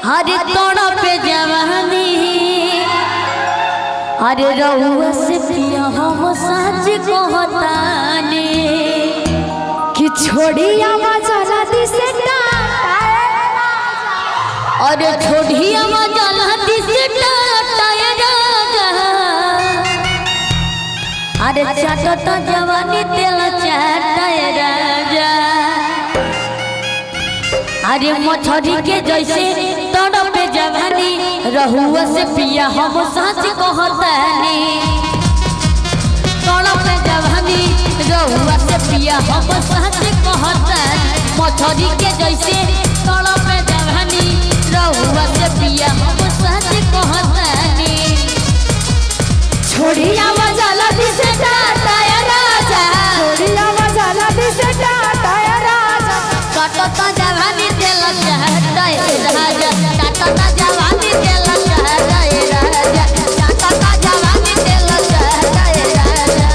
हरे तोड़ा पे जवानी अरे रहुआ से पिया हम सच कहतानी कि छोड़ी आवाज जल्दी से अरे छोड़ी आवाज जल्दी से अरे चाटता जवानी तेल चाटाए राजा अरे मछरी के जैसे तड़पे जवानी रहुआ से पिया हम सच कहतानी तड़पे जवानी रहुआ से पिया हम सच कहतानी मछरी के जैसे तड़पे जवानी रहुआ से पिया हम सच कहतानी छोड़ी आवाज जल्दी से टाटाया राजा छोड़ी आवाज जल्दी से टाटाया राजा काटता जवानी तेल चाटाए राजा काटता जवानी तेल चाटाए राजा काटता जवानी तेल चाटाए राजा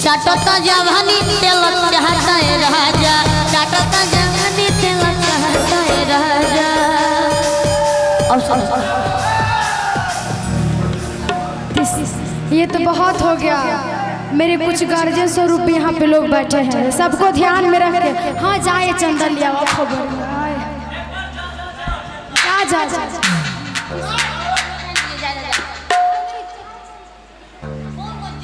चाटता जवानी तेल चाटाए राजा चाटता जवानी तेल चाटाए राजा ये तो बहुत हो गया। मेरे कुछ गार्जियन स्वरूप यहाँ पे लोग बैठे हैं, सबको ध्यान में रख के हाँ जाए चंदन लिया खबर जा जा, जा।